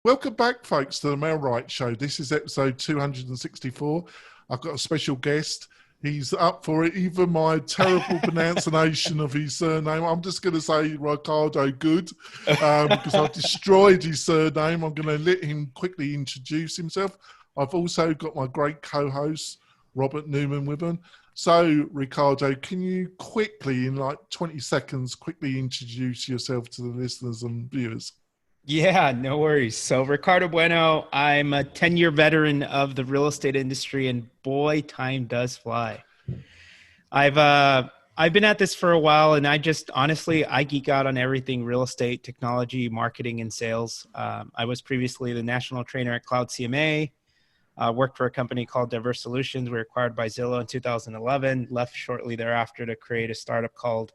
Welcome back, folks, to the Mel Wright Show. This is episode 264. I've got a special guest. He's up for it. Even my terrible pronunciation of his surname, I'm just going to say Ricardo Good, because I've destroyed his surname. I'm going to let him quickly introduce himself. I've also got my great co-host, Robert Newman, with him. So, Ricardo, can you quickly, in like 20 seconds, quickly introduce yourself to the listeners and viewers? Yeah, no worries. So Ricardo Bueno, I'm a 10-year veteran of the real estate industry, and boy, time does fly. I've been at this for a while, and I geek out on everything real estate, technology, marketing, and sales. I was previously the national trainer at Cloud CMA, worked for a company called Diverse Solutions. We were acquired by Zillow in 2011, left shortly thereafter to create a startup called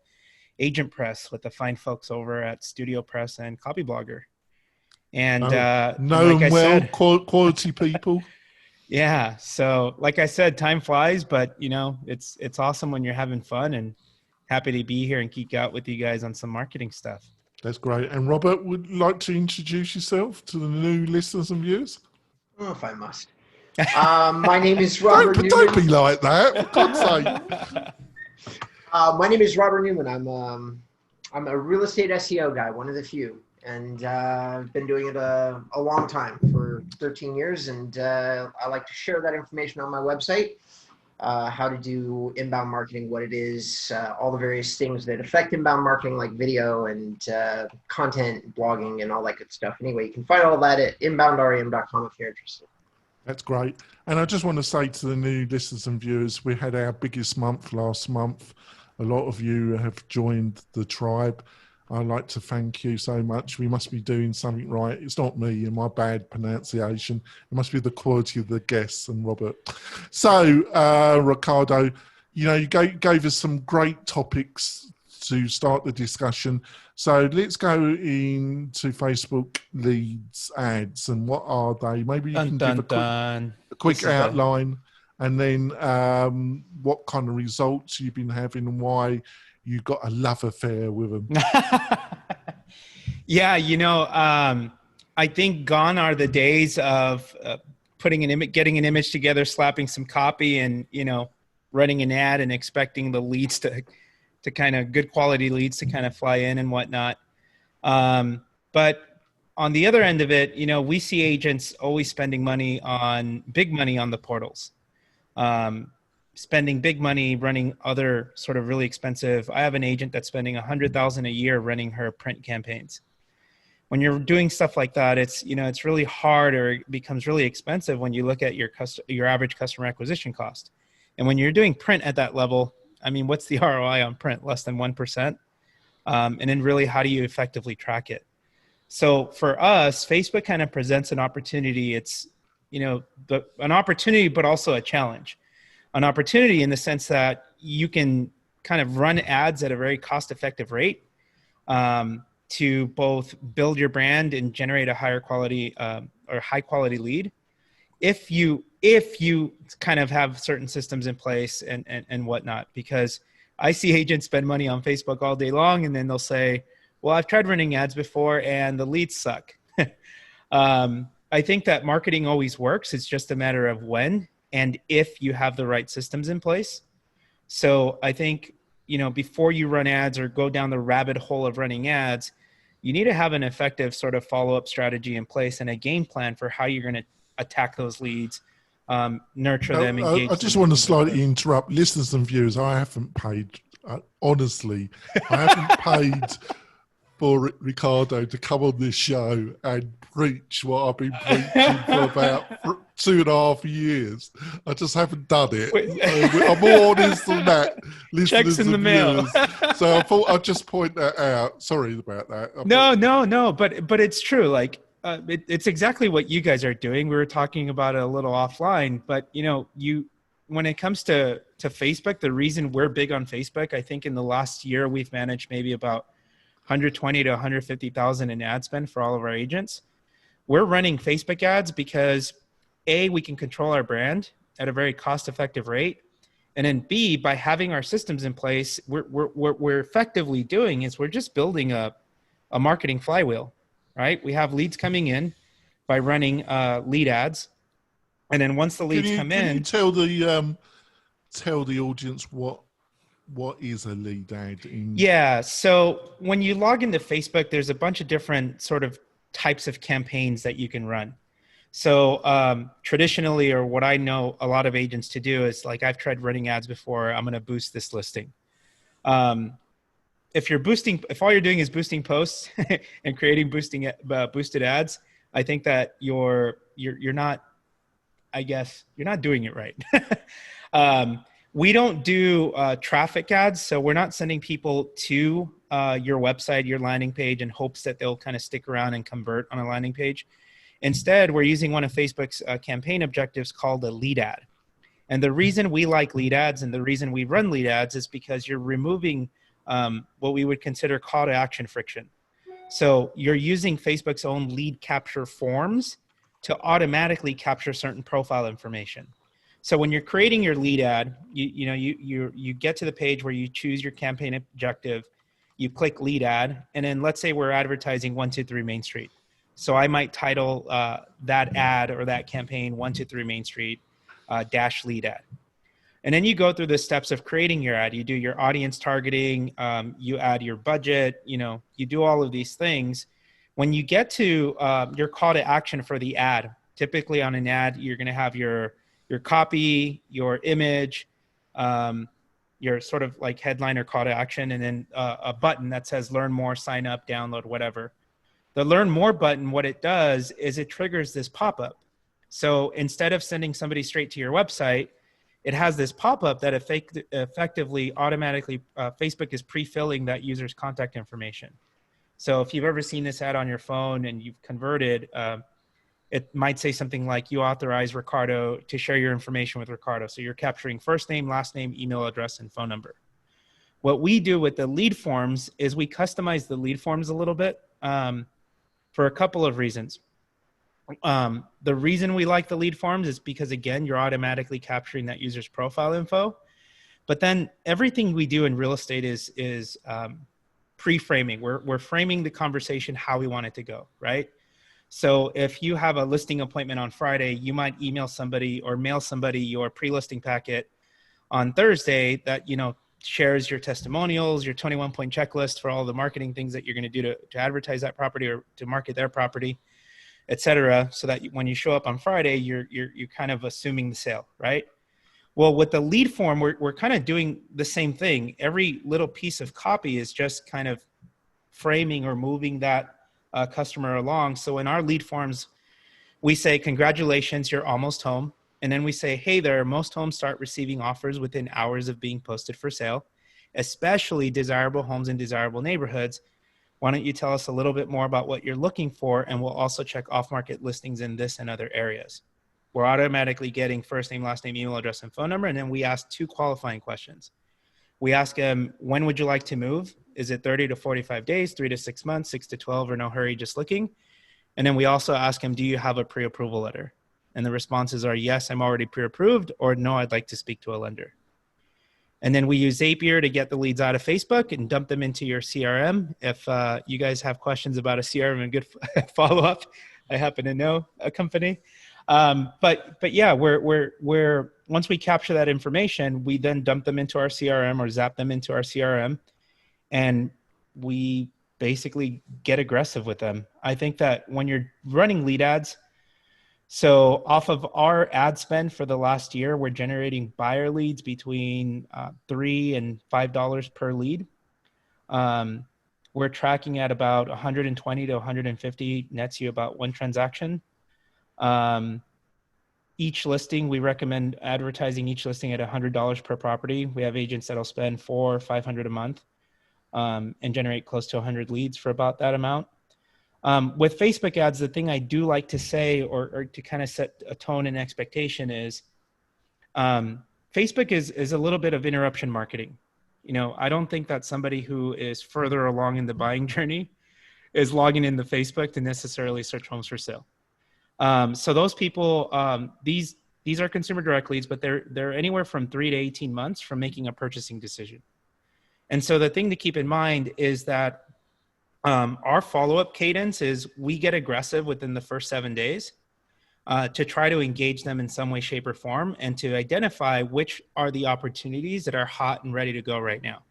Agent Press with the fine folks over at Studio Press and Copyblogger. And like I said, quality people. Yeah. So like I said, time flies, but it's awesome when you're having fun, and happy to be here and geek out with you guys on some marketing stuff. That's great. And Robert, would you like to introduce yourself to the new listeners and viewers? Oh, if I must. My name is Robert Newman. Don't be like that, for God's sake. My name is Robert Newman. I'm a real estate SEO guy, one of the few. And I've been doing it a long time, for 13 years. And I like to share that information on my website, how to do inbound marketing, what it is, all the various things that affect inbound marketing, like video and content, blogging, and all that good stuff. Anyway, you can find all that at inboundrem.com if you're interested. That's great. And I just want to say to the new listeners and viewers, we had our biggest month last month. A lot of you have joined the tribe. I'd like to thank you so much. We must be doing something right. It's not me and my bad pronunciation. It must be the quality of the guests and Robert. So, Ricardo, you gave us some great topics to start the discussion. So let's go into Facebook leads ads, and what are they? Maybe you can give a quick outline, and then what kind of results you've been having and why you got a love affair with them. Yeah, I think gone are the days of getting an image together, slapping some copy, and running an ad and expecting the leads to kind of good quality leads to kind of fly in and whatnot. But on the other end of it, we see agents always spending big money on the portals. Spending big money running other sort of really expensive. I have an agent that's spending $100,000 a year running her print campaigns. When you're doing stuff like that, it's really hard, or it becomes really expensive when you look at your average customer acquisition cost. And when you're doing print at that level, I mean, what's the ROI on print? Less than 1%. And then really, how do you effectively track it? So for us, Facebook kind of presents an opportunity. It's, an opportunity, but also a challenge. An opportunity in the sense that you can kind of run ads at a very cost-effective rate to both build your brand and generate a higher quality or high-quality lead. If you kind of have certain systems in place and whatnot, because I see agents spend money on Facebook all day long, and then they'll say, well, I've tried running ads before and the leads suck. I think that marketing always works. It's just a matter of when and if you have the right systems in place. So I think, before you run ads or go down the rabbit hole of running ads, you need to have an effective sort of follow-up strategy in place and a game plan for how you're going to attack those leads, nurture them, engage them. I just want to slightly interrupt listeners and viewers. I haven't paid, honestly, I haven't paid for Ricardo to come on this show and preach what I've been preaching for about 2.5 years. I just haven't done it. I'm more honest than that. Checks in the mail. So I thought I'd just point that out. Sorry about that. No, but it's true. Like it's exactly what you guys are doing. We were talking about it a little offline, but when it comes to Facebook, the reason we're big on Facebook, I think in the last year we've managed maybe about 120 to 150,000 in ad spend for all of our agents. We're running Facebook ads because A, we can control our brand at a very cost-effective rate, and then B, by having our systems in place, what we're effectively doing is we're just building a marketing flywheel, right? We have leads coming in. by running lead ads. And then once the leads come Can you in, tell the audience what is a lead ad in? yeah. So when you log into Facebook, there's a bunch of different sort of types of campaigns that you can run. So traditionally, or what I know a lot of agents to do is like, I've tried running ads before. I'm going to boost this listing. If all you're doing is boosting posts and creating boosted ads, I think that you're not, I guess you're not doing it right. We don't do traffic ads, so we're not sending people to your website, your landing page, in hopes that they'll kind of stick around and convert on a landing page. Instead, we're using one of Facebook's campaign objectives called a lead ad. And the reason we like lead ads and the reason we run lead ads is because you're removing what we would consider call to action friction. So you're using Facebook's own lead capture forms to automatically capture certain profile information. So when you're creating your lead ad, you get to the page where you choose your campaign objective, you click lead ad, and then let's say we're advertising 123 Main Street. So I might title that ad or that campaign 123 Main Street dash lead ad. And then you go through the steps of creating your ad. You do your audience targeting, you add your budget, you do all of these things. When you get to your call to action for the ad, typically on an ad, you're going to have your copy, your image, your sort of like headline or call to action, and then a button that says learn more, sign up, download, whatever. The learn more button, what it does is it triggers this pop-up. So instead of sending somebody straight to your website, it has this pop-up that effectively automatically Facebook is pre-filling that user's contact information. So if you've ever seen this ad on your phone and you've converted, it might say something like, you authorize Ricardo to share your information with Ricardo. So you're capturing first name, last name, email address, and phone number. What we do with the lead forms is we customize the lead forms a little bit for a couple of reasons. The reason we like the lead forms is because, again, you're automatically capturing that user's profile info. But then everything we do in real estate is pre-framing. We're framing the conversation how we want it to go, right? So if you have a listing appointment on Friday, you might email somebody or mail somebody your pre-listing packet on Thursday that, shares your testimonials, your 21-point checklist for all the marketing things that you're going to do to advertise that property or to market their property, et cetera, so that when you show up on Friday, you're kind of assuming the sale, right? Well, with the lead form, we're kind of doing the same thing. Every little piece of copy is just kind of framing or moving that customer along. So in our lead forms, we say, congratulations, you're almost home. And then we say, hey there, most homes start receiving offers within hours of being posted for sale, especially desirable homes in desirable neighborhoods. Why don't you tell us a little bit more about what you're looking for? And we'll also check off-market listings in this and other areas. We're automatically getting first name, last name, email address, and phone number. And then we ask 2 qualifying questions. We ask them, when would you like to move? Is it 30 to 45 days, 3 to 6 months, 6 to 12, or no hurry, just looking? And then we also ask them, do you have a pre-approval letter? And the responses are, yes, I'm already pre-approved, or no, I'd like to speak to a lender. And then we use Zapier to get the leads out of Facebook and dump them into your CRM. If you guys have questions about a CRM and good follow-up, I happen to know a company. But yeah, we're once we capture that information, we then dump them into our CRM or zap them into our CRM, and we basically get aggressive with them. I think that when you're running lead ads, so off of our ad spend for the last year, we're generating buyer leads between $3 and $5 per lead. We're tracking at about 120 to 150, nets you about 1 transaction. Each listing, we recommend advertising each listing at $100 per property. We have agents that'll spend $400 or $500 a month and generate close to 100 leads for about that amount. With Facebook ads, the thing I do like to say or to kind of set a tone and expectation is Facebook is a little bit of interruption marketing. I don't think that somebody who is further along in the buying journey is logging into Facebook to necessarily search homes for sale. So those people, these are consumer direct leads, but they're anywhere from 3 to 18 months from making a purchasing decision. And so the thing to keep in mind is that Our follow-up cadence is we get aggressive within the first 7 days to try to engage them in some way, shape, or form, and to identify which are the opportunities that are hot and ready to go right now.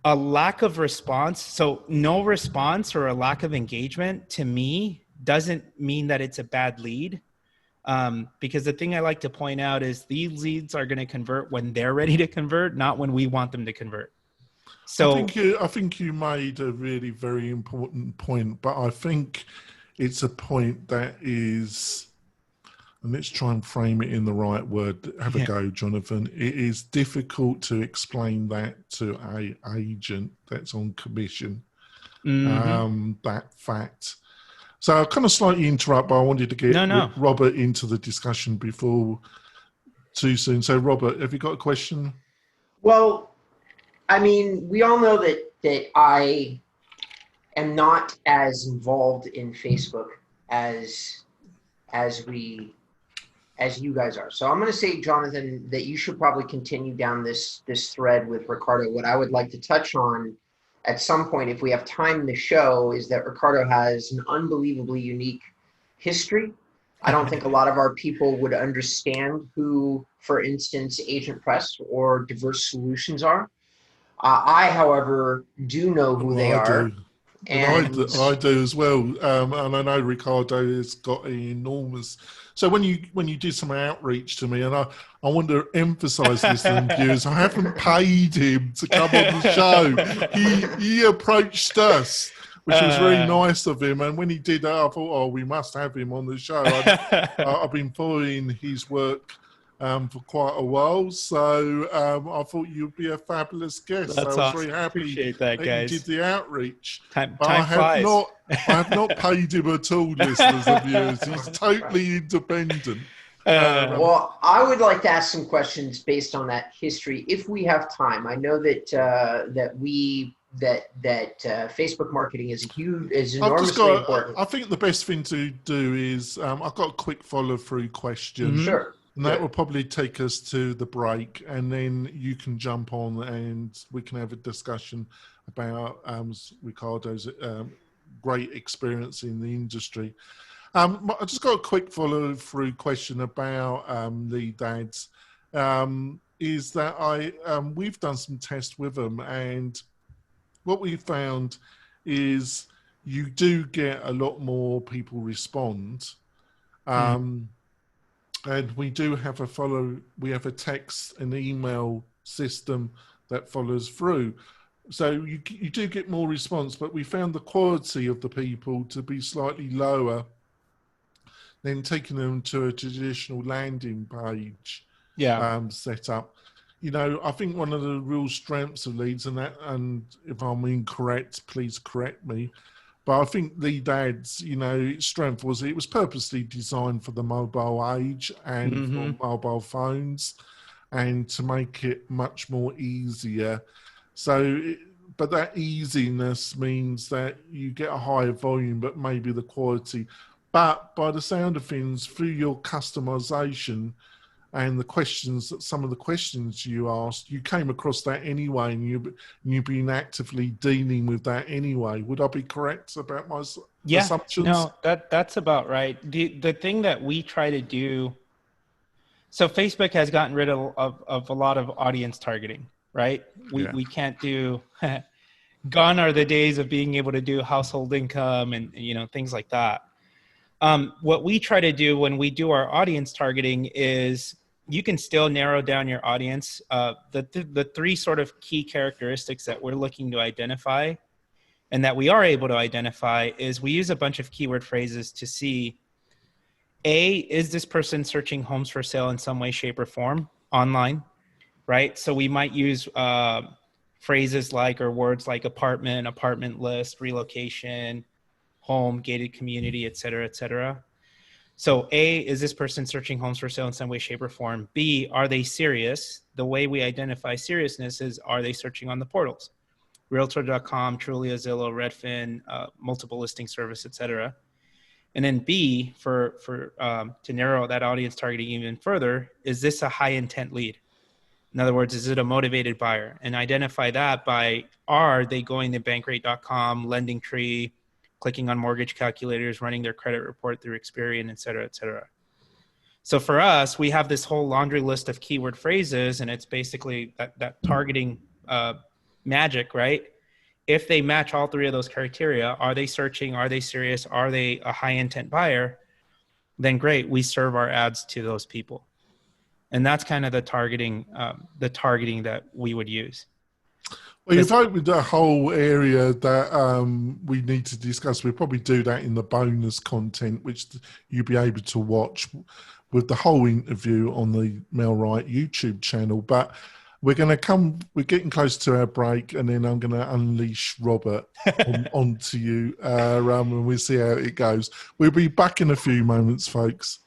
A lack of response, so no response or a lack of engagement, to me, doesn't mean that it's a bad lead. Because the thing I like to point out is these leads are going to convert when they're ready to convert, not when we want them to convert. So I think you made a really very important point, but I think it's a point that is, and let's try and frame it in the right word. Have a go, Jonathan. It is difficult to explain that to a agent that's on commission. That fact. So I'll kind of slightly interrupt, but I wanted to get Robert into the discussion before too soon. So Robert, have you got a question? Well, I mean, we all know that I am not as involved in Facebook as you guys are. So I'm going to say, Jonathan, that you should probably continue down this thread with Ricardo. What I would like to touch on at some point, if we have time in the show, is that Ricardo has an unbelievably unique history. I don't think a lot of our people would understand who, for instance, Agent Press or Diverse Solutions are. I, however, do know who they are. And I do as well, and I know Ricardo has got an enormous. So when you did some outreach to me, and I want to emphasise this to the viewers, I haven't paid him to come on the show. He approached us, which was very nice of him. And when he did that, I thought, oh, we must have him on the show. I've been following his work for quite a while, so I thought you'd be a fabulous guest. That's I was awesome. very happy Appreciate that, guys. you did the outreach. Time I flies. have not paid him at all, listeners and viewers. He's totally independent. Well, I would like to ask some questions based on that history, if we have time. I know that Facebook marketing is enormously important. I think the best thing to do is I've got a quick follow-through question. Sure. And that will probably take us to the break, and then you can jump on and we can have a discussion about Ricardo's great experience in the industry. I just got a quick follow-through question about lead ads. Is that we've done some tests with them, and what we found is you do get a lot more people respond. And we do have we have a text and email system that follows through. So you do get more response, but we found the quality of the people to be slightly lower than taking them to a traditional landing page setup. You know, I think one of the real strengths of leads, and if I'm incorrect, please correct me, but I think lead ads, you know, its strength was it was purposely designed for the mobile age and for mobile phones, and to make it much more easier. So, but that easiness means that you get a higher volume, but maybe the quality. But by the sound of things, through your customization and some of the questions you asked, you came across that anyway, and you've been actively dealing with that anyway. Would I be correct about my assumptions? No, that's about right. The thing that we try to do, so Facebook has gotten rid of a lot of audience targeting, right? We can't do, gone are the days of being able to do household income and you know, things like that. What we try to do when we do our audience targeting is you can still narrow down your audience. The three sort of key characteristics that we're looking to identify and that we are able to identify is we use a bunch of keyword phrases to see, A, is this person searching homes for sale in some way, shape, or form online, right? So we might use phrases like, or words like apartment list, relocation, home, gated community, et cetera, et cetera. So A, is this person searching homes for sale in some way, shape, or form? B, are they serious? The way we identify seriousness is, are they searching on the portals? Realtor.com, Trulia, Zillow, Redfin, multiple listing service, et cetera. And then B, to narrow that audience targeting even further, is this a high intent lead? In other words, is it a motivated buyer? And identify that by, are they going to bankrate.com, LendingTree, clicking on mortgage calculators, running their credit report through Experian, et cetera, et cetera. So for us, we have this whole laundry list of keyword phrases, and it's basically that targeting magic, right? If they match all three of those criteria, are they searching? Are they serious? Are they a high intent buyer? Then great, we serve our ads to those people. And that's kind of the targeting that we would use. Well, you've opened a whole area that we need to discuss. We'll probably do that in the bonus content, which you'll be able to watch with the whole interview on the Mailrite YouTube channel. But we're getting close to our break, and then I'm going to unleash Robert onto you, and we'll see how it goes. We'll be back in a few moments, folks.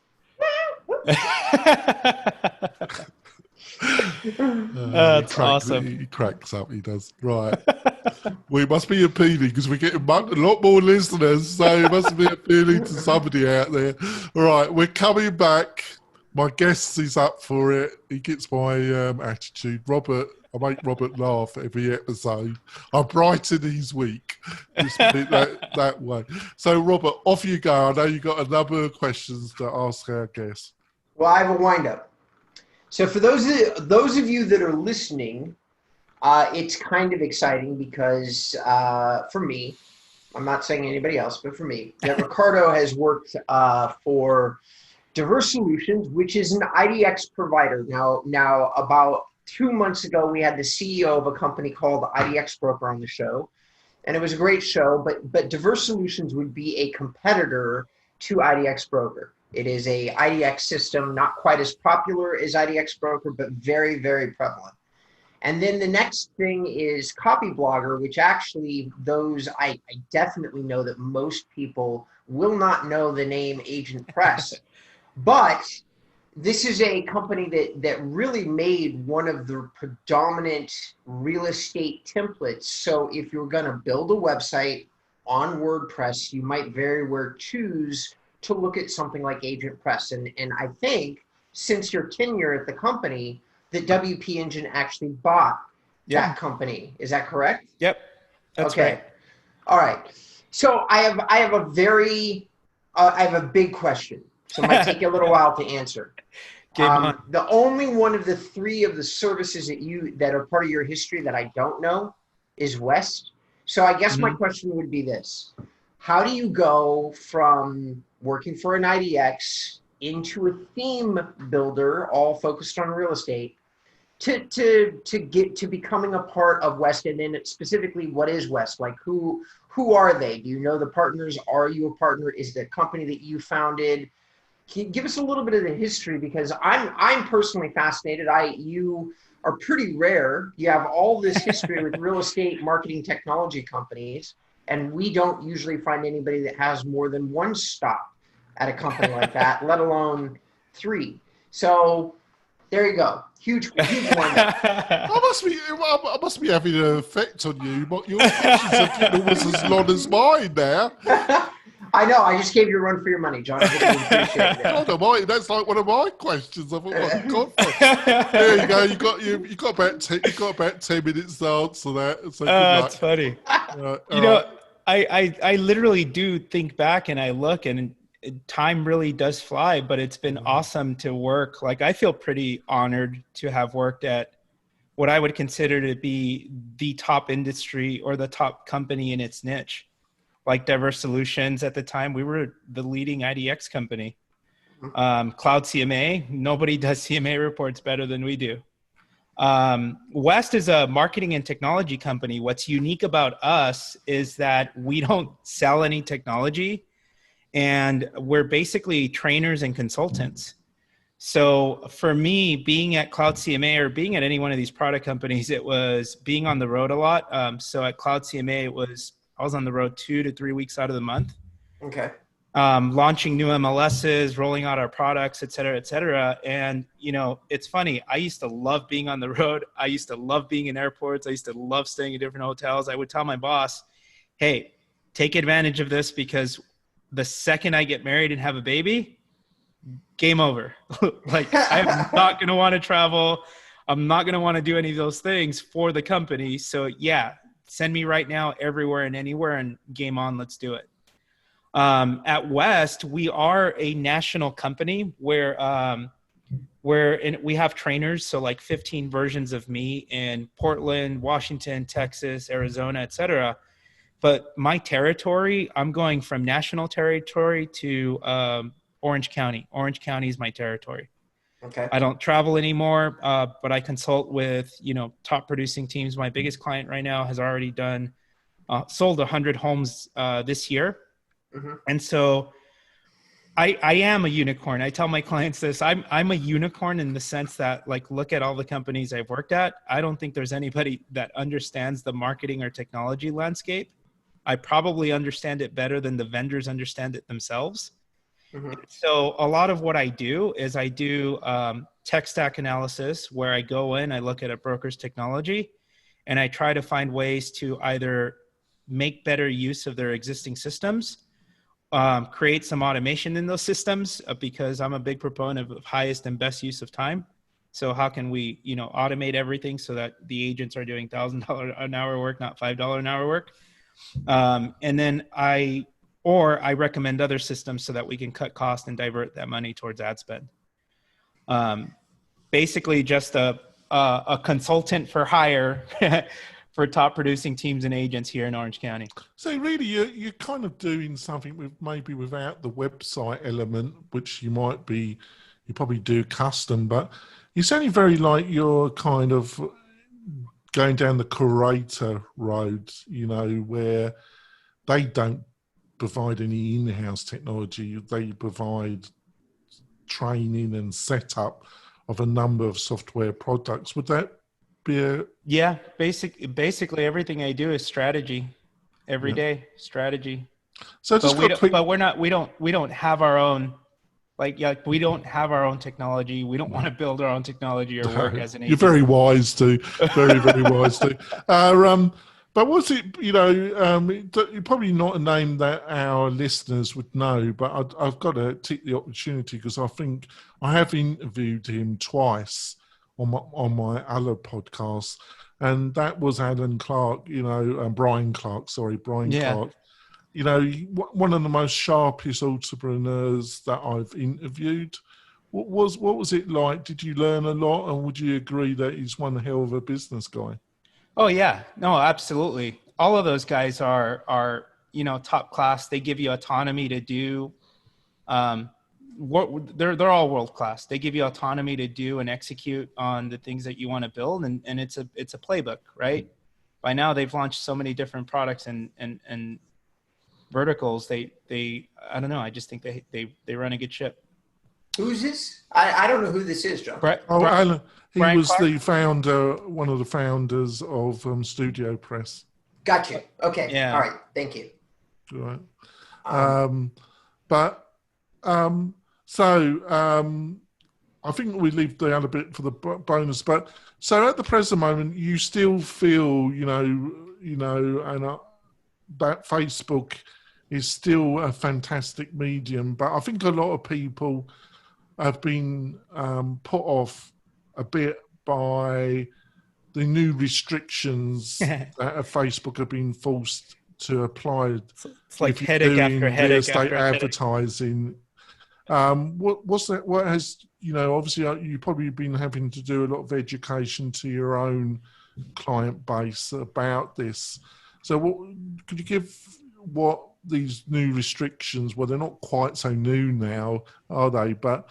That's awesome. He cracks up, he does. Right. We must be appealing because we're getting a lot more listeners, so it must be appealing to somebody out there. All right, we're coming back. My guest is up for it. He gets my attitude. Robert, I make Robert laugh every episode. I brighten his week. Just put it that way. So, Robert, off you go. I know you've got a number of questions to ask our guests. Well, I have a wind-up. So for those of you that are listening, it's kind of exciting because for me, I'm not saying anybody else, but for me, that Ricardo has worked for Diverse Solutions, which is an IDX provider. Now, about 2 months ago, we had the CEO of a company called IDX Broker on the show, and it was a great show. But Diverse Solutions would be a competitor to IDX Broker. It is a IDX system, not quite as popular as IDX Broker, but very, very prevalent. And then the next thing is Copy Blogger, which actually I definitely know that most people will not know the name Agent Press. But this is a company that really made one of the predominant real estate templates. So if you're going to build a website on WordPress, you might very well choose to look at something like Agent Press. And I think since your tenure at the company, the WP Engine actually bought that company. Is that correct? Yep. That's okay. Right. All right. So I have a big question. So it might take you a little while to answer. The only one of the three of the services that are part of your history that I don't know is West. So I guess my question would be this. How do you go from working for an IDX into a theme builder, all focused on real estate, to get to becoming a part of West? And then specifically, what is West? Like who are they? Do you know the partners? Are you a partner? Is the company that you founded? Can you give us a little bit of the history? Because I'm personally fascinated. You are pretty rare. You have all this history with real estate marketing technology companies, and we don't usually find anybody that has more than one stop at a company like that, let alone three. So there you go. Huge one. I must be having an effect on you. But your questions are getting almost as long as mine now. I know. I just gave you a run for your money, John. I really appreciate it. That's like one of my questions. I thought, oh, God. There you go. You got about 10 minutes to answer that. So that's funny. I literally do think back and I look, and time really does fly. But it's been awesome to work. Like, I feel pretty honored to have worked at what I would consider to be the top industry or the top company in its niche. Like Diverse Solutions at the time, we were the leading IDX company. Cloud CMA, nobody does CMA reports better than we do. West is a marketing and technology company. What's unique about us is that we don't sell any technology, and we're basically trainers and consultants. So for me, being at Cloud CMA or being at any one of these product companies, it was being on the road a lot. So at Cloud CMA, I was on the road 2 to 3 weeks out of the month. Okay. Launching new MLSs, rolling out our products, et cetera, et cetera. And, it's funny. I used to love being on the road. I used to love being in airports. I used to love staying in different hotels. I would tell my boss, hey, take advantage of this, because the second I get married and have a baby, game over. Like, I'm not going to want to travel. I'm not going to want to do any of those things for the company. So yeah, send me right now everywhere and anywhere, and game on, let's do it. At West, we are a national company where we have trainers. So like 15 versions of me in Portland, Washington, Texas, Arizona, etc. But my territory, I'm going from national territory to Orange County. Orange County is my territory. Okay. I don't travel anymore, but I consult with, top producing teams. My biggest client right now has already sold 100 homes this year. Mm-hmm. And so I am a unicorn. I tell my clients this. I'm a unicorn in the sense that, like, look at all the companies I've worked at. I don't think there's anybody that understands the marketing or technology landscape. I probably understand it better than the vendors understand it themselves. Mm-hmm. So a lot of what I do is I do tech stack analysis, where I go in, I look at a broker's technology, and I try to find ways to either make better use of their existing systems, create some automation in those systems, because I'm a big proponent of highest and best use of time. So how can we, automate everything so that the agents are doing $1,000 an hour work, not $5 an hour work? And then I recommend other systems so that we can cut costs and divert that money towards ad spend. Basically just a consultant for hire for top producing teams and agents here in Orange County. So really, you're kind of doing something with maybe without the website element, which you probably do custom, but it's only very like you're kind of going down the curator road, where they don't provide any in-house technology. They provide training and setup of a number of software products. Would that be Yeah, basically everything I do is strategy. Every day, strategy. So just we don't have our own, we don't have our own technology. We don't want to build our own technology or work as an agent. You're very wise to, very, very wise to. But what's it, you're probably not a name that our listeners would know, but I've got to take the opportunity because I think I have interviewed him twice on my other podcast, and that was Brian Clark, Brian Clark. One of the most sharpest entrepreneurs that I've interviewed. What was it like? Did you learn a lot, and would you agree that he's one hell of a business guy? Oh yeah, no, absolutely. All of those guys are top class. They give you autonomy to do. They're all world class. They give you autonomy to do and execute on the things that you want to build, and it's a playbook, right? By now they've launched so many different products and verticals. They I don't know. I just think they run a good ship. Who's this? I don't know who this is, John. Alan. He Brian was Clark? the founder, one of the founders of Studio Press. Got you. Okay. Yeah. All right. Thank you. Right. I think we leave the other bit for the bonus. But so at the present moment, you still feel, that Facebook is still a fantastic medium. But I think a lot of people have been put off a bit by the new restrictions that Facebook have been forced to apply. It's like headache after headache real estate after advertising. What's that? What has, obviously you've probably been having to do a lot of education to your own client base about this. So could you give what these new restrictions, well, they're not quite so new now, are they? But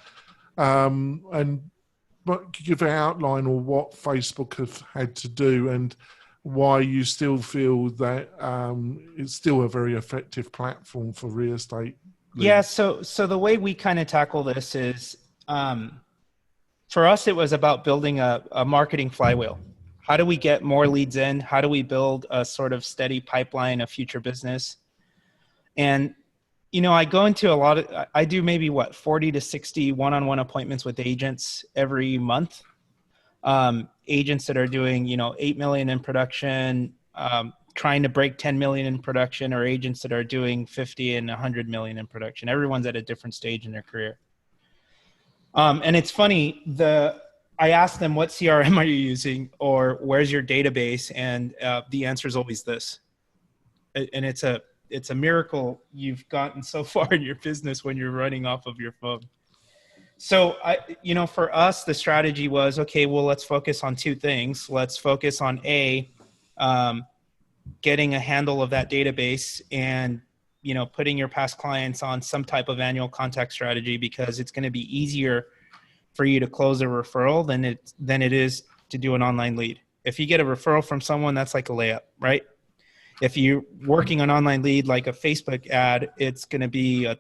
could you give an outline of what Facebook have had to do and why you still feel that it's still a very effective platform for real estate? Yeah, so the way we kind of tackle this is, for us, it was about building a marketing flywheel. How do we get more leads in? How do we build a sort of steady pipeline of future business? And, I go into I do maybe 40 to 60 one-on-one appointments with agents every month. Agents that are doing, 8 million in production, trying to break 10 million in production, or agents that are doing 50 and 100 million in production. Everyone's at a different stage in their career. And it's funny, I ask them, what CRM are you using, or where's your database? And the answer is always this. And it's a miracle you've gotten so far in your business when you're running off of your phone. So for us, the strategy was, okay, well, let's focus on two things. Let's focus on getting a handle of that database and, putting your past clients on some type of annual contact strategy, because it's going to be easier for you to close a referral than it is to do an online lead. If you get a referral from someone, that's like a layup, right? If you're working on online lead like a Facebook ad, it's going to be a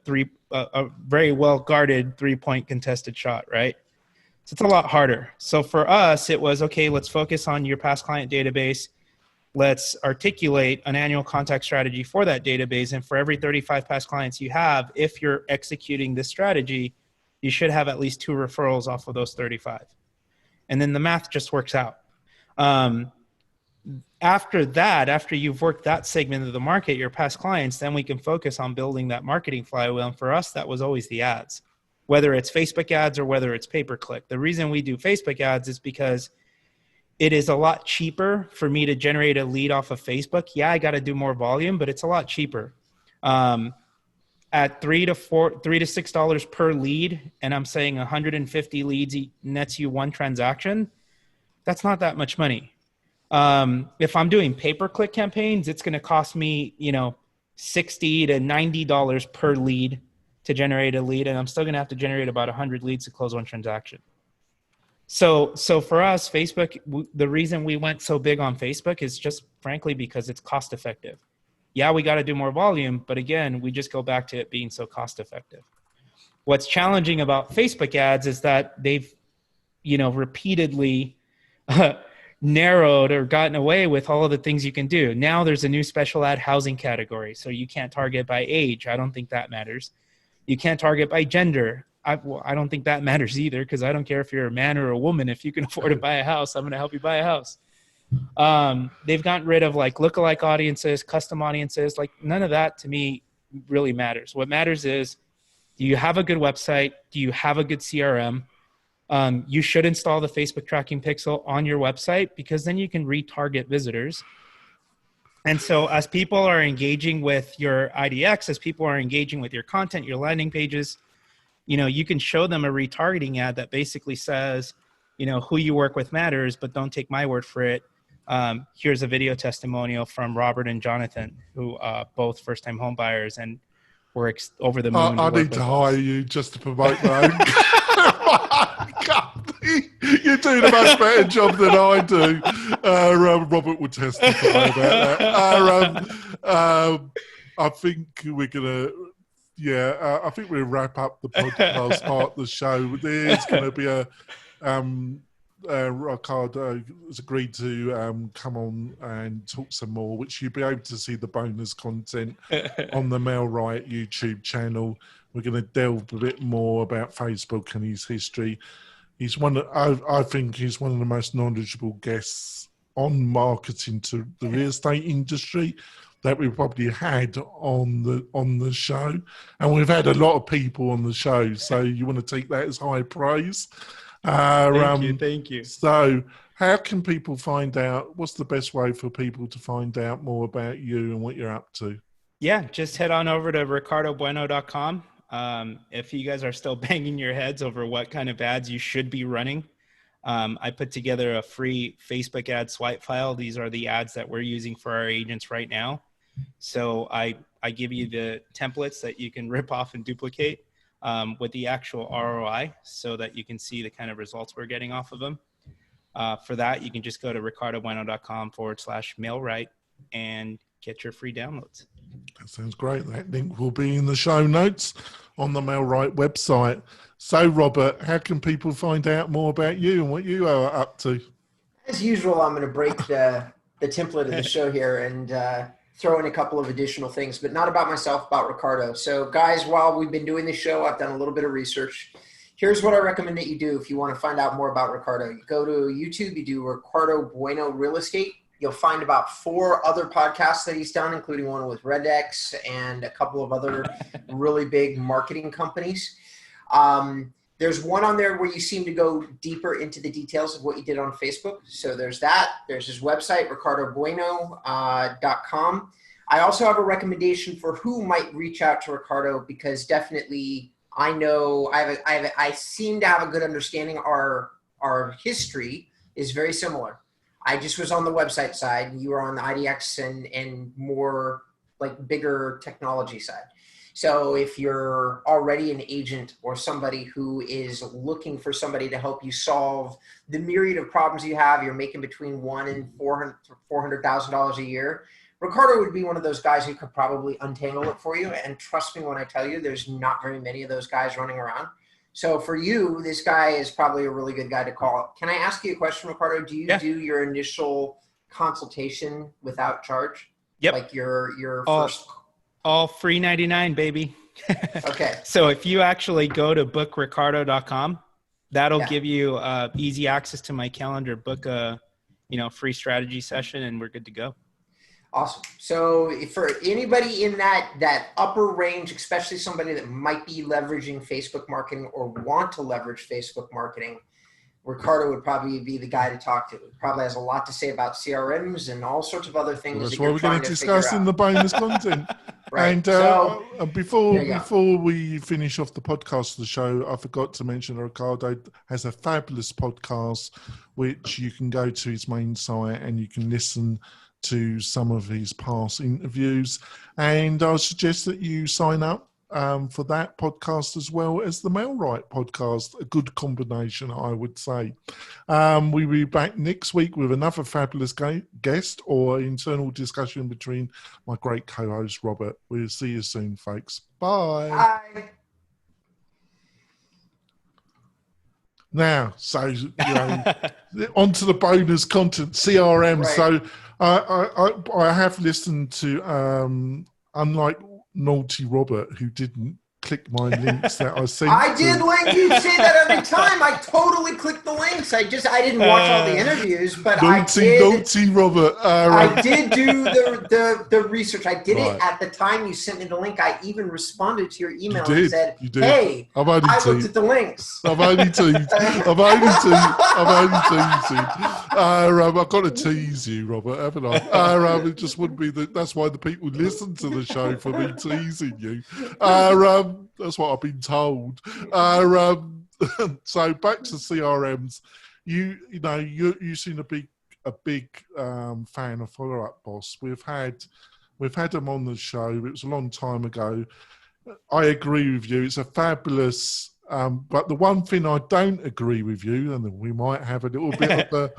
very well guarded 3-point contested shot, right? So it's a lot harder. So for us, it was, okay, let's focus on your past client database. Let's articulate an annual contact strategy for that database. And for every 35 past clients you have, if you're executing this strategy, you should have at least 2 referrals off of those 35. And then the math just works out. After you've worked that segment of the market, your past clients, then we can focus on building that marketing flywheel. And for us, that was always the ads, whether it's Facebook ads or whether it's pay-per-click. The reason we do Facebook ads is because it is a lot cheaper for me to generate a lead off of Facebook. Yeah, I got to do more volume, but it's a lot cheaper. At $3 to $6 per lead, and I'm saying 150 leads nets you 1 transaction, that's not that much money. If I'm doing pay-per-click campaigns, it's going to cost me, $60 to $90 per lead to generate a lead, and I'm still going to have to generate about 100 leads to close 1 transaction. So for us, Facebook, the reason we went so big on Facebook is just frankly because it's cost effective. Yeah, we got to do more volume, but again, we just go back to it being so cost effective. What's challenging about Facebook ads is that they've, repeatedly narrowed or gotten away with all of the things you can do. Now there's a new special ad housing category. So you can't target by age. I don't think that matters. You can't target by gender. I don't think that matters either, because I don't care if you're a man or a woman. If you can afford to buy a house, I'm going to help you buy a house. They've gotten rid of like lookalike audiences, custom audiences. Like none of that to me really matters. What matters is, do you have a good website? Do you have a good CRM? You should install the Facebook tracking pixel on your website, because then you can retarget visitors. And so as people are engaging with your IDX, as people are engaging with your content, your landing pages, you can show them a retargeting ad that basically says, who you work with matters, but don't take my word for it. Here's a video testimonial from Robert and Jonathan, who both first-time home buyers, and were over the moon. I need to hire you just to promote my own company. You're doing a much better job than I do. Robert would testify about that. I think we're going to, I think we'll wrap up the podcast part of the show. There's going to be Ricardo has agreed to come on and talk some more, which you'll be able to see the bonus content on the MailRight YouTube channel. We're going to delve a bit more about Facebook and his history. He's I think he's one of the most knowledgeable guests on marketing to the real estate industry that we've probably had on the show. And we've had a lot of people on the show, so you want to take that as high praise. Thank you. So how can people find out, what's the best way for people to find out more about you and what you're up to? Yeah, just head on over to ricardobueno.com. If you guys are still banging your heads over what kind of ads you should be running, I put together a free Facebook ad swipe file. These are the ads that we're using for our agents right now. So I give you the templates that you can rip off and duplicate with the actual ROI, so that you can see the kind of results we're getting off of them. For that, you can just go to ricardobueno.com/MailRight and get your free downloads. That sounds great. That link will be in the show notes on the MailRight website. So, Robert, how can people find out more about you and what you are up to? As usual, I'm going to break the template of the show here and throw in a couple of additional things, but not about myself, about Ricardo. So, guys, while we've been doing this show, I've done a little bit of research. Here's what I recommend that you do if you want to find out more about Ricardo. You go to YouTube, you do Ricardo Bueno Real Estate. You'll find about 4 other podcasts that he's done, including one with RedX and a couple of other really big marketing companies. There's one on there where you seem to go deeper into the details of what you did on Facebook. So there's that. There's his website, ricardobueno.com. I also have a recommendation for who might reach out to Ricardo, because definitely I know I seem to have a good understanding. Our history is very similar. I just was on the website side, and you were on the IDX and more like bigger technology side. So if you're already an agent or somebody who is looking for somebody to help you solve the myriad of problems you have, you're making between $100,000 and $400,000 a year, Ricardo would be one of those guys who could probably untangle it for you. And trust me when I tell you, there's not very many of those guys running around. So for you, this guy is probably a really good guy to call. Can I ask you a question, Ricardo? Do you do your initial consultation without charge? Yep. Like your first... All free 99, baby. Okay. So if you actually go to bookricardo.com, that'll give you easy access to my calendar, book a free strategy session, and we're good to go. Awesome. So for anybody in that upper range, especially somebody that might be leveraging Facebook marketing or want to leverage Facebook marketing, Ricardo would probably be the guy to talk to. He probably has a lot to say about CRMs and all sorts of other things. Well, that's what we're going to discuss in the bonus content. Right. And before we finish off the podcast of the show, I forgot to mention Ricardo has a fabulous podcast, which you can go to his main site and you can listen to some of his past interviews. And I suggest that you sign up for that podcast as well as the Mailrite podcast. A good combination, I would say. We'll be back next week with another fabulous guest or internal discussion between my great co-host Robert. We'll see you soon, folks. Bye. Bye. Now, so onto the bonus content, CRM. Right. So I have listened to unlike Naughty Robert, who didn't click my links that I sent. I did link. You say that every time. I totally clicked the links. I didn't watch all the interviews, but Naughty Robert. I did do the research. I did it at the time you sent me the link. I even responded to your email and said, "Hey, I looked at the links." I've only teased. I've got to tease you, Robert, haven't I? It just wouldn't be that's why the people listen to the show, for me teasing you. That's what I've been told. So back to CRMs. You seem to be a big fan of Follow Up Boss. We've had them on the show. It was a long time ago. I agree with you. It's a fabulous. But the one thing I don't agree with you, and we might have a little bit of a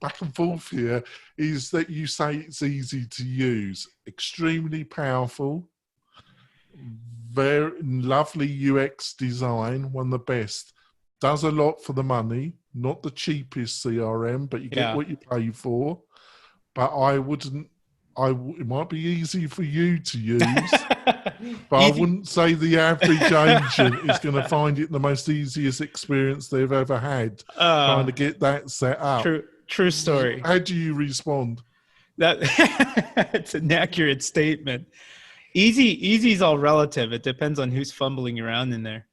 back and forth here, is that you say it's easy to use. Extremely powerful. Very lovely UX design, one of the best. Does a lot for the money. Not the cheapest CRM, but you get what you pay for. But it might be easy for you to use, but I wouldn't say the average agent is going to find it the most easiest experience they've ever had trying to get that set up. True story. How do you respond? It's an accurate statement. Easy is all relative. It depends on who's fumbling around in there.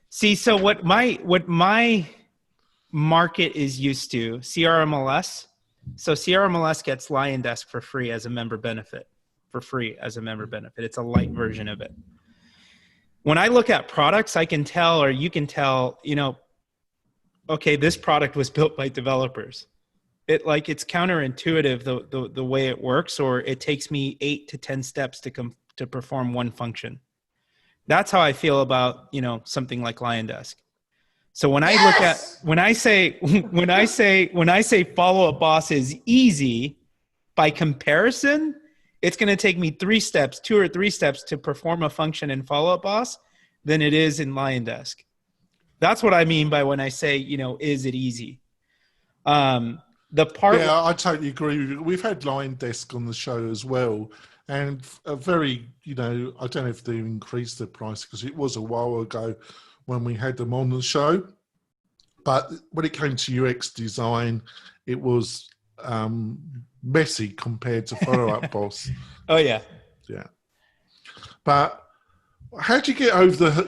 So what my market is used to, CRMLS. So CRMLS gets Lion Desk for free as a member benefit. It's a light version of it. When I look at products, I can tell, or you can tell, okay, this product was built by developers. It's counterintuitive the way it works, or it takes me 8 to 10 steps to perform one function. That's how I feel about something like Lion Desk. So when I say Follow Up Boss is easy, by comparison, it's going to take me 2 or 3 steps to perform a function in Follow Up Boss than it is in Lion Desk. That's what I mean by when I say is it easy. I totally agree with you. We've had Lion Desk on the show as well, and a very, I don't know if they increased the price because it was a while ago when we had them on the show. But when it came to UX design, it was messy compared to Follow Up Boss. Oh, yeah. Yeah. But How do you get over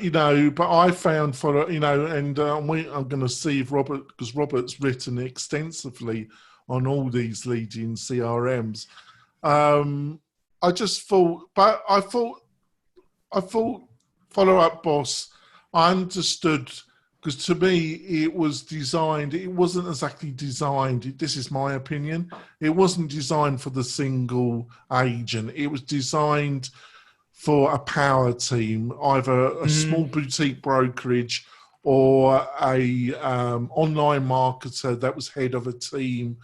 but I found and I'm going to see if because Robert's written extensively on all these leading CRMs. I just thought, but I thought Follow Up Boss, I understood, because to me it was designed, it wasn't exactly designed, this is my opinion, it wasn't designed for the single agent. It was designed for a power team, either a small boutique brokerage or a online marketer that was head of a team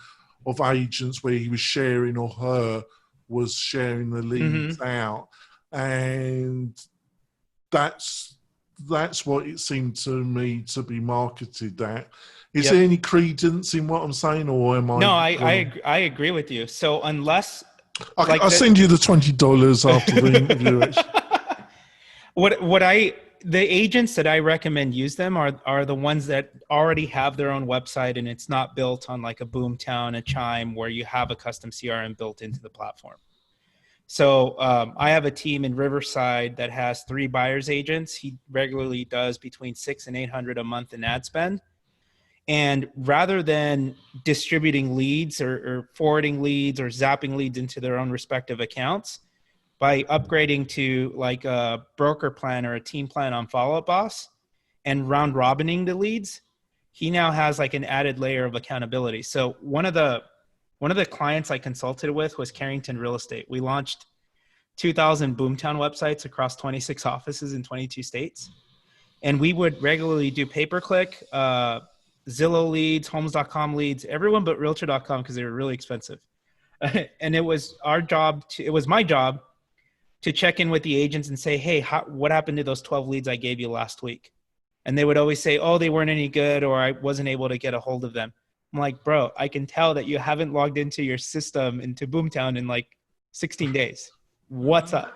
of agents where he was sharing, or her was sharing the leads out. And that's what it seemed to me to be marketed at. Is there any credence in what I'm saying, or am I? No, I agree with you. So unless I'll send you the $20 after the interview. The agents that I recommend use them are the ones that already have their own website, and it's not built on like a Boomtown, a Chime, where you have a custom CRM built into the platform. So I have a team in Riverside that has 3 buyers agents. He regularly does between $600 and $800 a month in ad spend. And rather than distributing leads or forwarding leads or zapping leads into their own respective accounts, by upgrading to like a broker plan or a team plan on Follow Up Boss and round robining the leads, he now has like an added layer of accountability. So one of the clients I consulted with was Carrington Real Estate. We launched 2,000 Boomtown websites across 26 offices in 22 states. And we would regularly do pay-per-click, Zillow leads, homes.com leads, everyone but realtor.com, because they were really expensive. And it was my job to check in with the agents and say, hey, what happened to those 12 leads I gave you last week? And they would always say, oh, they weren't any good, or I wasn't able to get a hold of them. I'm like, bro, I can tell that you haven't logged into your system, into Boomtown, in like 16 days. What's up?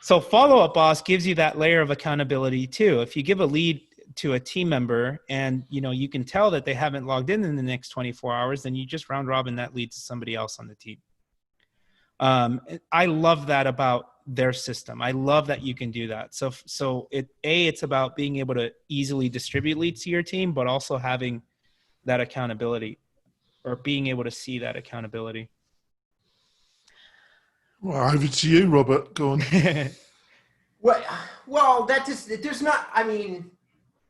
So Follow Up Boss gives you that layer of accountability too. If you give a lead to a team member and you can tell that they haven't logged in the next 24 hours, then you just round robin that lead to somebody else on the team. I love that about their system. I love that you can do that. So it's about being able to easily distribute leads to your team, but also having that accountability, or being able to see that accountability. Well, over to you, Robert. Go on. Well, there's not, I mean,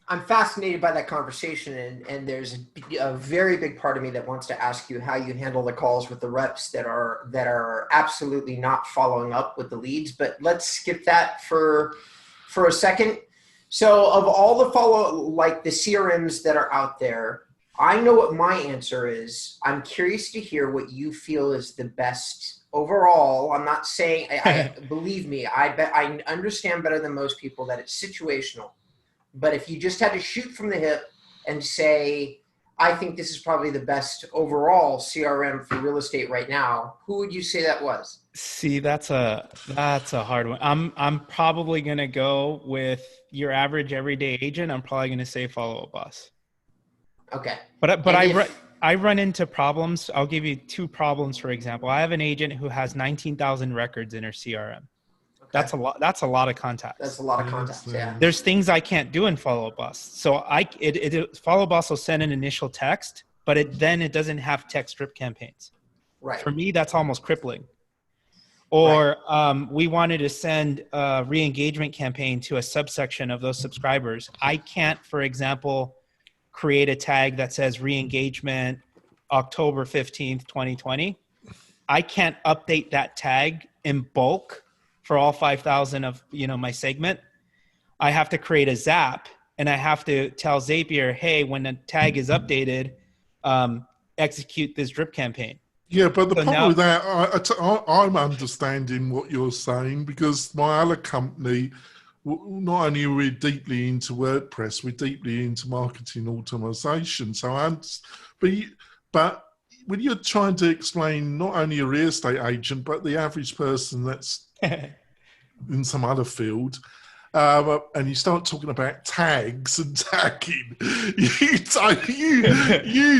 I'm fascinated by that conversation, and there's a very big part of me that wants to ask you how you handle the calls with the reps that are absolutely not following up with the leads. But let's skip that for a second. So of all the the CRMs that are out there, I know what my answer is. I'm curious to hear what you feel is the best overall. I'm not saying, believe me, I understand better than most people that it's situational. But if you just had to shoot from the hip and say, I think this is probably the best overall CRM for real estate right now, who would you say that was? See, that's a hard one. I'm probably going to go with your average everyday agent. I'm probably going to say Follow Up Boss. Okay. But I run into problems. I'll give you 2 problems, for example. I have an agent who has 19,000 records in her CRM. Okay. That's a lot. That's a lot of contacts. That's a lot of contacts. Yeah. There's things I can't do in Follow Up Boss. So Follow Up Boss will send an initial text, but it right. doesn't have text drip campaigns. Right. For me, that's almost crippling. Or right. We wanted to send a re-engagement campaign to a subsection of those subscribers. I can't, for example, create a tag that says re-engagement October 15th, 2020. I can't update that tag in bulk for all 5,000 of my segment. I have to create a zap, and I have to tell Zapier, hey, when the tag is updated, execute this drip campaign. Yeah, but the problem with that, I'm understanding what you're saying, because my other company, not only are we deeply into WordPress, we're deeply into marketing automation. So but when you're trying to explain not only a real estate agent, but the average person that's in some other field, and you start talking about tags and tagging, you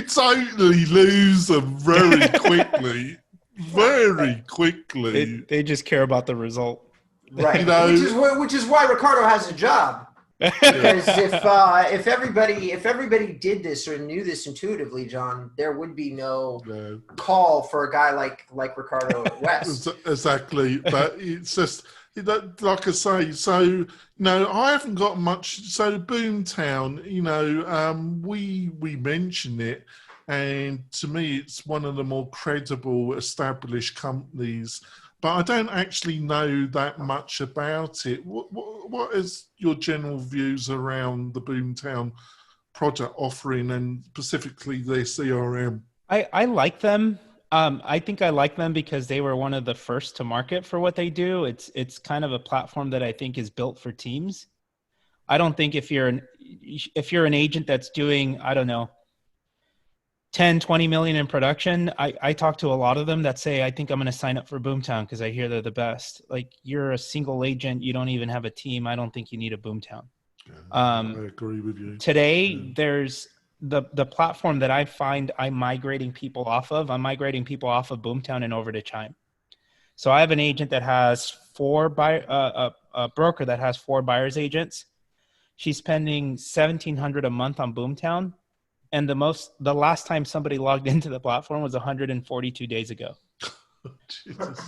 totally lose them very quickly. Very quickly. They just care about the result. Right. You know, Which is why Ricardo has a job. Because if everybody did this or knew this intuitively, John, there would be no call for a guy like Ricardo West. Exactly, but it's just like I say. So no, I haven't got much. So Boomtown, we mention it, and to me, it's one of the more credible, established companies. But I don't actually know that much about it. What is your general views around the Boomtown product offering and specifically their CRM? I like them. I think I like them because they were one of the first to market for what they do. It's kind of a platform that I think is built for teams. I don't think if you're an agent that's doing, I don't know, 10, 20 million in production, I talk to a lot of them that say, I think I'm going to sign up for Boomtown because I hear they're the best. Like, you're a single agent. You don't even have a team. I don't think you need a Boomtown. I agree with you. Today, there's the platform that I find I'm migrating people off of. I'm migrating people off of Boomtown and over to Chime. So I have an agent that has a broker that has 4 buyer's agents. She's spending $1,700 a month on Boomtown. And the last time somebody logged into the platform was 142 days ago.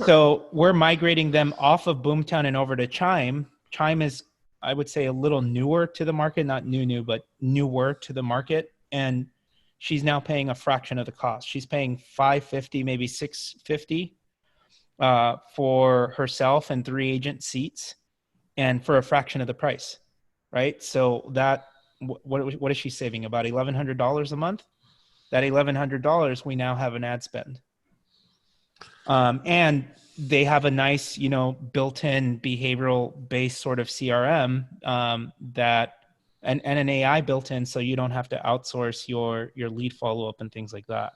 So we're migrating them off of Boomtown and over to Chime. Chime is, I would say, a little newer to the market, not new, but newer to the market. And she's now paying a fraction of the cost. She's paying $550, maybe $650 for herself and 3 agent seats, and for a fraction of the price, right? So that, what is she saving? About $1,100 a month? That $1,100, we now have an ad spend. And they have a nice, built-in behavioral-based sort of CRM that, and an AI built in, so you don't have to outsource your lead follow-up and things like that.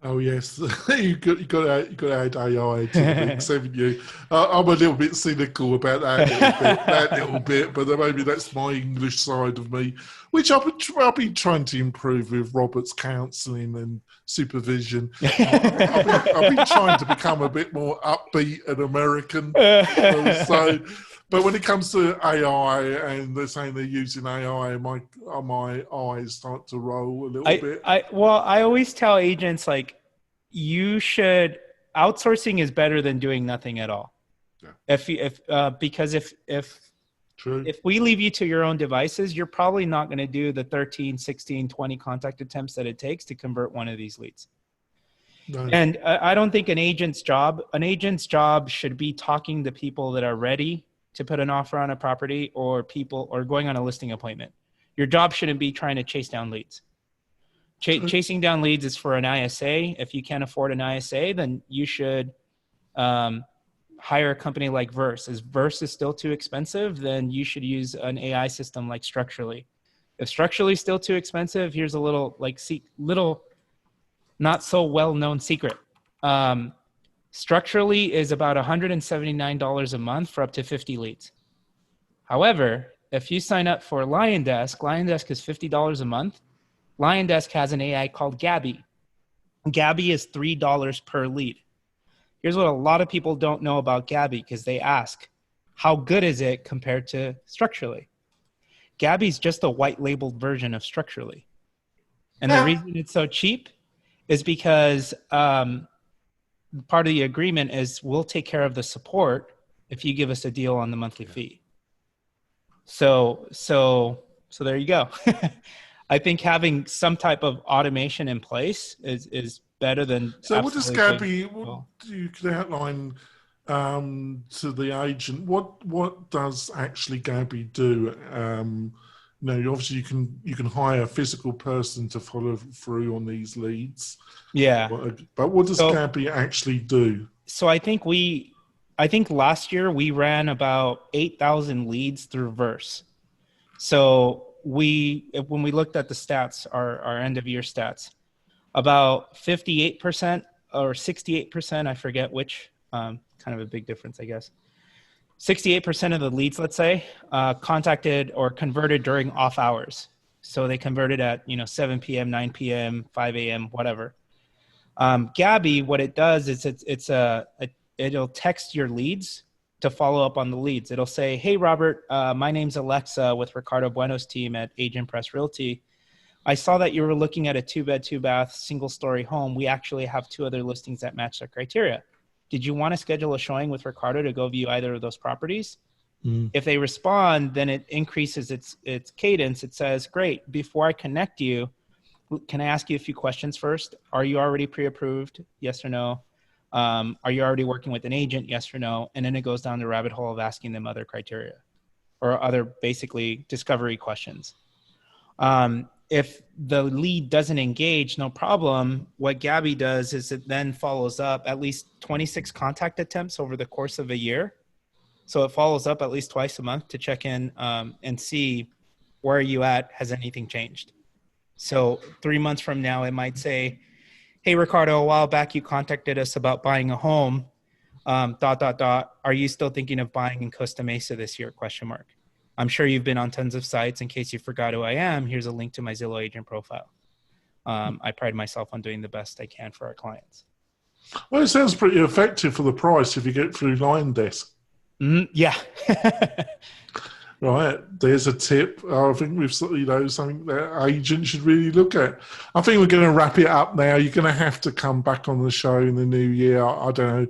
Oh yes, you got to add AI to the mix, haven't you? I'm a little bit cynical about that little bit, but maybe that's my English side of me, which I've been trying to improve with Robert's counselling and supervision. I've been trying to become a bit more upbeat and American. But when it comes to AI and they're saying they're using AI, my eyes start to roll a little bit. I always tell agents, like, outsourcing is better than doing nothing at all. Yeah. Because if we leave you to your own devices, you're probably not going to do the 13, 16, 20 contact attempts that it takes to convert one of these leads. No. And I don't think an agent's job should be talking to people that are ready to put an offer on a property or going on a listing appointment. Your job shouldn't be trying to chase down leads. Chasing down leads is for an ISA. If you can't afford an ISA, then you should hire a company like Verse. If Verse is still too expensive, then you should use an AI system like Structurally. If Structurally is still too expensive, here's a little not so well-known secret. Structurally is about $179 a month for up to 50 leads. However, if you sign up for LionDesk is $50 a month. LionDesk has an AI called Gabby. Gabby is $3 per lead. Here's what a lot of people don't know about Gabby, because they ask, how good is it compared to Structurally? Gabby's just a white labeled version of Structurally. And the reason it's so cheap is because part of the agreement is we'll take care of the support if you give us a deal on the monthly fee. So there you go. I think having some type of automation in place is better than. So what does Gabby? You could outline to the agent what does actually Gabby do? Obviously you can hire a physical person to follow through on these leads. Yeah. But what does Gabby actually do? So I think last year we ran about 8,000 leads through Verse. So when we looked at the stats, our end of year stats, about 58% or 68%, I forget which, kind of a big difference, I guess. 68% of the leads, let's say, contacted or converted during off hours. So they converted at 7 p.m., 9 p.m., 5 a.m., whatever. Gabby, what it does is it'll text your leads to follow up on the leads. It'll say, hey, Robert, my name's Alexa with Ricardo Bueno's team at Agent Press Realty. I saw that you were looking at a 2-bed, 2-bath, single-story home. We actually have 2 other listings that match the criteria. Did you want to schedule a showing with Ricardo to go view either of those properties? If they respond, then it increases its cadence. It says, great, before I connect you, can I ask you a few questions first? Are you already pre-approved? Yes or no? Are you already working with an agent? Yes or no? And then it goes down the rabbit hole of asking them other criteria or other basically discovery questions. If the lead doesn't engage, no problem. What Gabby does is it then follows up at least 26 contact attempts over the course of a year. So it follows up at least twice a month to check in and see where are you at? Has anything changed? So 3 months from now, it might say, hey, Ricardo, a while back you contacted us about buying a home, ... Are you still thinking of buying in Costa Mesa this year? ? I'm sure you've been on tons of sites. In case you forgot who I am, here's a link to my Zillow agent profile. I pride myself on doing the best I can for our clients. Well, it sounds pretty effective for the price if you get through Line Desk. Yeah. Right, there's a tip. I think we've, something that agents should really look at. I think we're going to wrap it up now. You're going to have to come back on the show in the new year. I don't know.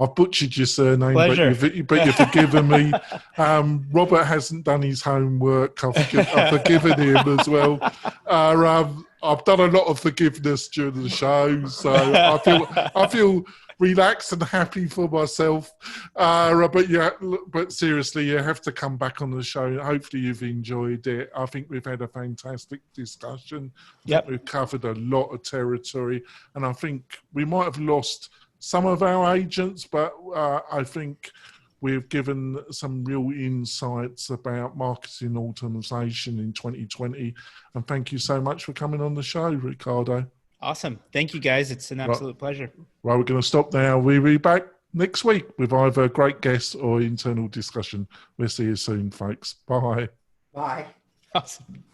I've butchered your surname, Pleasure. but you've forgiven me. Robert hasn't done his homework. I've forgiven him as well. I've done a lot of forgiveness during the show, so I feel relaxed and happy for myself. But seriously, you have to come back on the show. Hopefully you've enjoyed it. I think we've had a fantastic discussion. I think we've covered a lot of territory, and I think we might have lost some of our agents, but I think we've given some real insights about marketing automation in 2020. And thank you so much for coming on the show, Ricardo. Awesome. Thank you, guys. It's an absolute pleasure. Right, we're going to stop now. We'll be back next week with either a great guest or internal discussion. We'll see you soon, folks. Bye. Bye. Awesome.